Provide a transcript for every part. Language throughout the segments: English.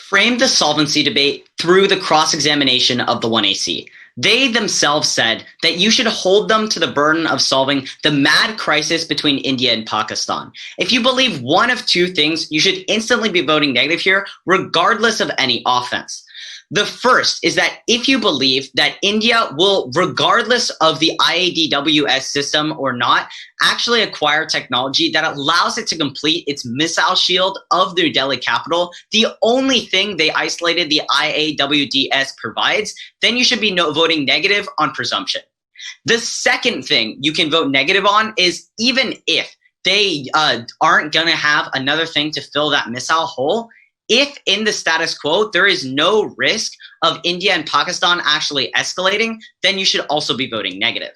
framed the solvency debate through the cross-examination of the 1AC. They themselves said that you should hold them to the burden of solving the mad crisis between India and Pakistan. If you believe one of two things, you should instantly be voting negative here, regardless of any offense. The first is that if you believe that India will, regardless of the IADWS system or not, actually acquire technology that allows it to complete its missile shield of the New Delhi capital, the only thing they isolated the IAWDS provides, then you should be voting negative on presumption. The second thing you can vote negative on is even if they aren't going to have another thing to fill that missile hole, if in the status quo there is no risk of India and Pakistan actually escalating, then you should also be voting negative.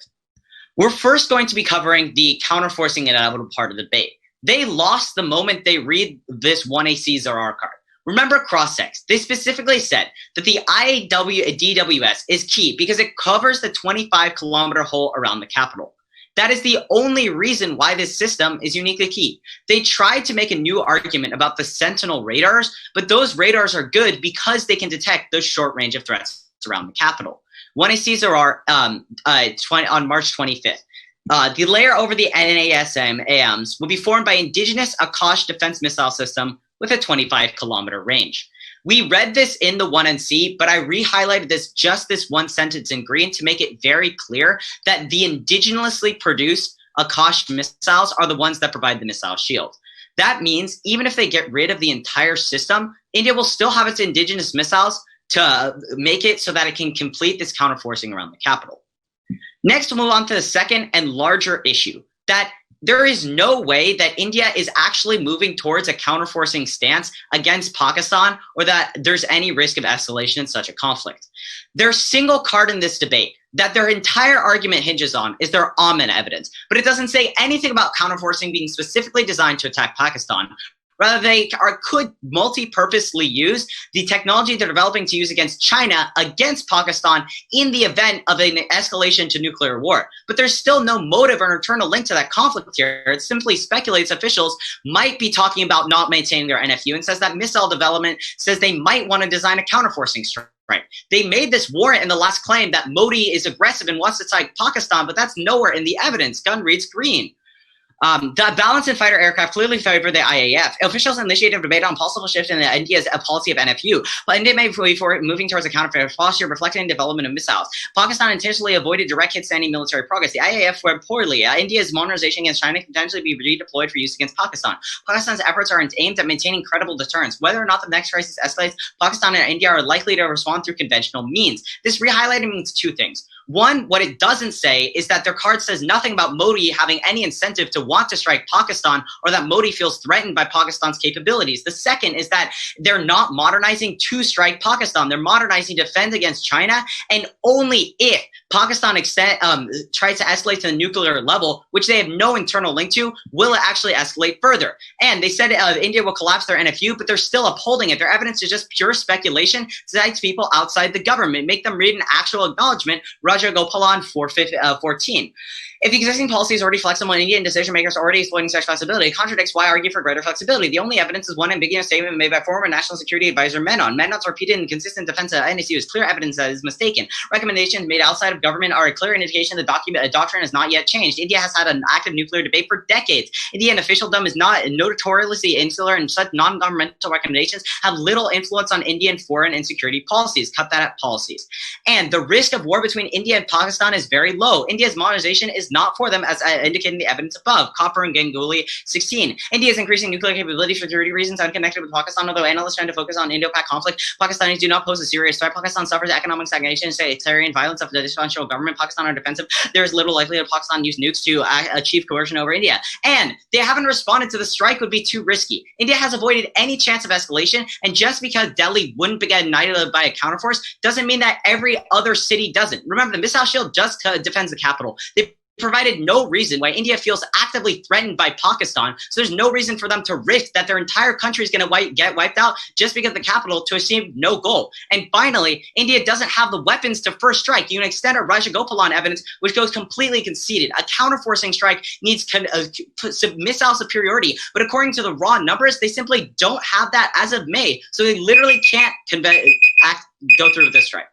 We're first going to be covering the counterforcing inevitable part of the debate. They lost the moment they read this 1AC Zarar card. Remember cross-text. They specifically said that the IADWS is key because it covers the 25-kilometer hole around the capital. That is the only reason why this system is uniquely key. They tried to make a new argument about the Sentinel radars, but those radars are good because they can detect those short range of threats around the capital. 1AC Zarar on March 25th. The layer over the NASAMS will be formed by indigenous Akash defense missile system with a 25-kilometer range. We read this in the 1NC, but I re-highlighted this one sentence in green to make it very clear that the indigenously produced Akash missiles are the ones that provide the missile shield. That means even if they get rid of the entire system, India will still have its indigenous missiles to make it so that it can complete this counterforcing around the capital. Next, we'll move on to the second and larger issue, that there is no way that India is actually moving towards a counterforcing stance against Pakistan or that there's any risk of escalation in such a conflict. Their single card in this debate that their entire argument hinges on is their Amen evidence, but it doesn't say anything about counterforcing being specifically designed to attack Pakistan. Rather, they could multi-purposely use the technology they're developing to use against China against Pakistan in the event of an escalation to nuclear war. But there's still no motive or internal link to that conflict here. It simply speculates officials might be talking about not maintaining their NFU and says that missile development says they might want to design a counterforcing strike. They made this warrant in the last claim that Modi is aggressive and wants to attack Pakistan, but that's nowhere in the evidence. Gun reads green. The balance in fighter aircraft clearly favor the IAF. Officials initiated a debate on possible shift in India's policy of NFU, but India may be moving towards a counterfeit posture reflecting development of missiles. Pakistan intentionally avoided direct hits to any military progress. The IAF fared poorly. India's modernization against China can potentially be redeployed for use against Pakistan. Pakistan's efforts are aimed at maintaining credible deterrence. Whether or not the next crisis escalates, Pakistan and India are likely to respond through conventional means. This re-highlighting means two things. One, what it doesn't say is that their card says nothing about Modi having any incentive to want to strike Pakistan or that Modi feels threatened by Pakistan's capabilities. The second is that they're not modernizing to strike Pakistan. They're modernizing to defend against China, and only if Pakistan tries to escalate to the nuclear level, which they have no internal link to, will it actually escalate further. And they said India will collapse their NFU, but they're still upholding it. Their evidence is just pure speculation, cites people outside the government, make them read an actual acknowledgement, Raja Gopalan 414. If the existing policy is already flexible and Indian decision makers are already exploiting such flexibility, it contradicts why argue for greater flexibility. The only evidence is one ambiguous statement made by former National Security Advisor Menon. Menon's repeated and consistent defense of NSU is clear evidence that is mistaken. Recommendations made outside of government are a clear indication the doctrine has not yet changed. India has had an active nuclear debate for decades. Indian officialdom is not notoriously insular, and such non-governmental recommendations have little influence on Indian foreign and security policies. Cut that at policies. And the risk of war between India and Pakistan is very low. India's modernization is not for them, as indicated in the evidence above. Copper and Ganguly 16. India is increasing nuclear capability for security reasons unconnected with Pakistan, although analysts tend to focus on Indo-Pak conflict. Pakistanis do not pose a serious threat. Pakistan suffers economic stagnation, sectarian violence of the dysfunctional government. Pakistan are defensive. There is little likelihood Pakistan use nukes to achieve coercion over India. And they haven't responded to the strike would be too risky. India has avoided any chance of escalation, and just because Delhi wouldn't be ignited by a counterforce doesn't mean that every other city doesn't. Remember, the missile shield just defends the capital. They provided no reason why India feels actively threatened by Pakistan. So there's no reason for them to risk that their entire country is going to get wiped out just because of the capital to achieve no goal. And finally, India doesn't have the weapons to first strike. You can extend a Rajagopalan evidence, which goes completely conceded. A counterforcing strike needs missile superiority. But according to the raw numbers, they simply don't have that as of May. So they literally can't go through with this strike.